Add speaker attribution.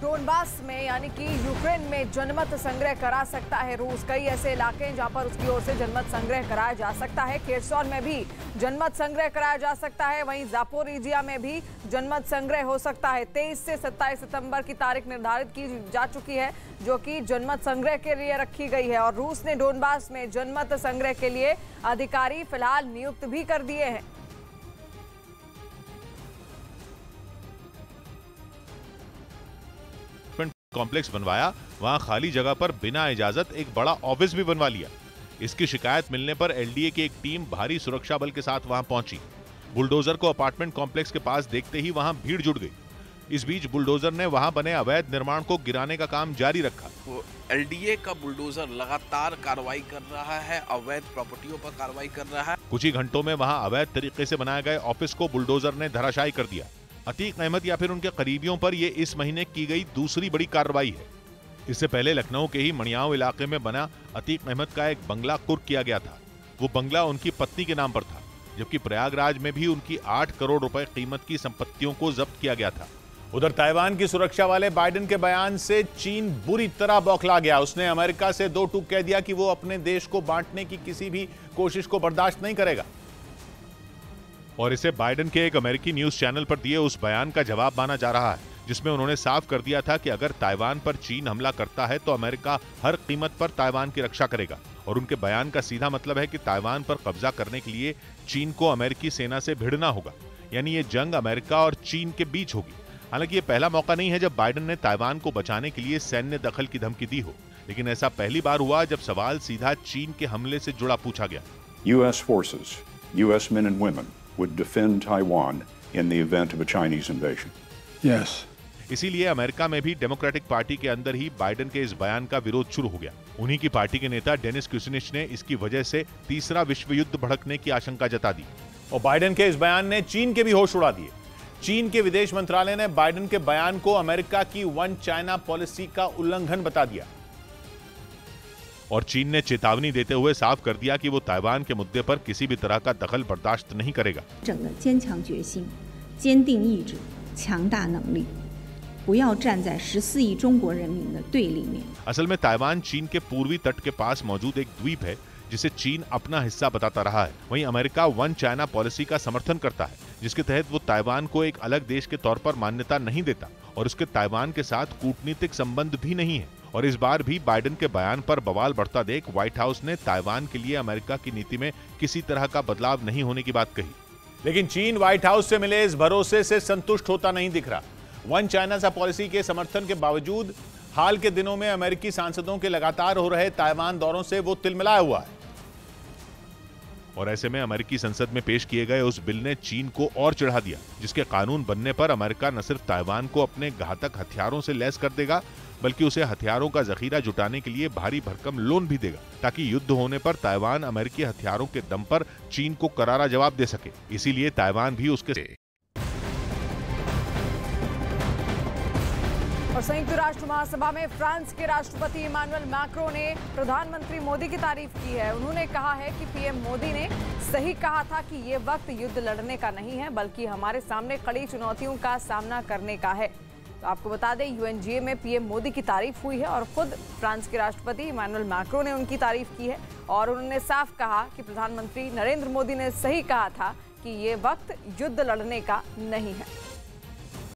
Speaker 1: Donbas में यानी कि यूक्रेन में जनमत संग्रह करा सकता है रूस। कई ऐसे इलाके हैं जहां पर उसकी ओर से जनमत संग्रह कराया जा सकता है। खेरसौन में भी जनमत संग्रह कराया जा सकता है, वहीं जापोरिजिया में भी जनमत संग्रह हो सकता है। 23 से 27 सितंबर की तारीख निर्धारित की जा चुकी है, जो कि जनमत संग्रह के लिए रखी गई है। और रूस ने डोनबास में जनमत संग्रह के लिए अधिकारी फिलहाल नियुक्त भी कर दिए हैं।
Speaker 2: कॉम्प्लेक्स बनवाया, वहां खाली जगह पर बिना इजाजत एक बड़ा ऑफिस भी बनवा लिया। इसकी शिकायत मिलने पर एलडीए की एक टीम भारी सुरक्षा बल के साथ वहां पहुंची। बुलडोजर को अपार्टमेंट कॉम्प्लेक्स के पास देखते ही वहां भीड़ जुट गई। इस बीच बुलडोजर ने वहां बने अवैध निर्माण को गिराने का काम जारी रखा।
Speaker 3: एलडीए का बुलडोजर लगातार कार्रवाई कर रहा है, अवैध प्रॉपर्टियों पर कार्रवाई कर रहा है।
Speaker 2: कुछ ही घंटों में वहां अवैध तरीके से बनाए गए ऑफिस को बुलडोजर ने धराशायी कर दिया। अतीक अहमद या फिर उनके करीबियों पर यह इस महीने की गई दूसरी बड़ी कार्रवाई है। इससे पहले लखनऊ के ही मणियाव इलाके में बना अतीक अहमद का एक बंगला कुर्क किया गया था। वो बंगला उनकी पत्नी के नाम पर था, जबकि प्रयागराज में भी उनकी 8 करोड़ रुपए कीमत की संपत्तियों को जब्त किया गया था।
Speaker 4: उधर ताइवान की सुरक्षा वाले बाइडेन के बयान से चीन बुरी तरह बौखला गया। उसने अमेरिका से दो टूक कह दिया कि वो अपने देश को बांटने की किसी भी कोशिश को बर्दाश्त नहीं करेगा।
Speaker 2: और इसे बाइडेन के एक अमेरिकी न्यूज चैनल पर दिए उस बयान का जवाब माना जा रहा है, जिसमें उन्होंने साफ कर दिया था कि अगर ताइवान पर चीन हमला करता है तो अमेरिका हर कीमत पर ताइवान की रक्षा करेगा। और उनके बयान का सीधा मतलब है कि ताइवान पर कब्जा करने के लिए चीन को अमेरिकी सेना से भिड़ना होगा, यानी ये जंग अमेरिका और चीन के बीच होगी। हालांकि ये पहला मौका नहीं है जब बाइडेन ने ताइवान को बचाने के लिए सैन्य दखल की धमकी दी हो, लेकिन ऐसा पहली बार हुआ जब सवाल सीधा चीन के हमले से जुड़ा पूछा गया।
Speaker 5: US forces, US men and women would defend Taiwan in the event of a Chinese invasion.
Speaker 6: Yes.
Speaker 2: इसीलिए अमेरिका में भी डेमोक्रेटिक पार्टी के अंदर ही बाइडेन के इस बयान का विरोध शुरू हो गया। उन्हीं की पार्टी के नेता डेनिस क्यूसिनिच ने इसकी वजह से तीसरा विश्व युद्ध भड़कने की आशंका जता दी।
Speaker 4: और बाइडेन के इस बयान ने चीन के भी होश उड़ा दिए। चीन के विदेश मंत्रालय ने बाइडेन के बयान को अमेरिका की वन चाइना पॉलिसी का उल्लंघन बता दिया।
Speaker 2: और चीन ने चेतावनी देते हुए साफ कर दिया कि वो ताइवान के मुद्दे पर किसी भी तरह का दखल बर्दाश्त नहीं करेगा। असल में ताइवान चीन के पूर्वी तट के पास मौजूद एक द्वीप है जिसे चीन अपना हिस्सा बताता रहा है। वहीं अमेरिका वन चाइना पॉलिसी का समर्थन करता है, जिसके तहत वो ताइवान को एक अलग देश के तौर पर मान्यता नहीं देता और उसके ताइवान के साथ कूटनीतिक संबंध भी नहीं है। और इस बार भी बाइडेन के बयान पर बवाल बढ़ता देख व्हाइट हाउस ने ताइवान के लिए अमेरिका की नीति में किसी तरह का बदलाव नहीं होने की बात कही।
Speaker 4: लेकिन चीन व्हाइट हाउस से मिले इस भरोसे से संतुष्ट होता नहीं दिख रहा। वन चाइना सा पॉलिसी के समर्थन के बावजूद हाल के दिनों में अमेरिकी सांसदों के लगातार हो रहे ताइवान दौरों से वो तिलमिलाया हुआ है।
Speaker 2: और ऐसे में अमेरिकी संसद में पेश किए गए उस बिल ने चीन को और चिढ़ा दिया, जिसके कानून बनने पर अमेरिका न सिर्फ ताइवान को अपने घातक हथियारों से लैस कर देगा, बल्कि उसे हथियारों का जखीरा जुटाने के लिए भारी भरकम लोन भी देगा, ताकि युद्ध होने पर ताइवान अमेरिकी हथियारों के दम पर चीन को करारा जवाब दे सके। इसीलिए ताइवान भी उसके
Speaker 1: और संयुक्त राष्ट्र महासभा में फ्रांस के राष्ट्रपति इमानुएल मैक्रो ने प्रधानमंत्री मोदी की तारीफ की है। उन्होंने कहा है कि पीएम मोदी ने सही कहा था कि ये वक्त युद्ध लड़ने का नहीं है, बल्कि हमारे सामने कड़ी चुनौतियों का सामना करने का है। तो आपको बता दें, यूएनजीए में पीएम मोदी की तारीफ हुई है और खुद फ्रांस के राष्ट्रपति इमानुएल मैक्रो ने उनकी तारीफ की है। और उन्होंने साफ कहा कि प्रधानमंत्री नरेंद्र मोदी ने सही कहा था कि ये वक्त युद्ध लड़ने का नहीं है।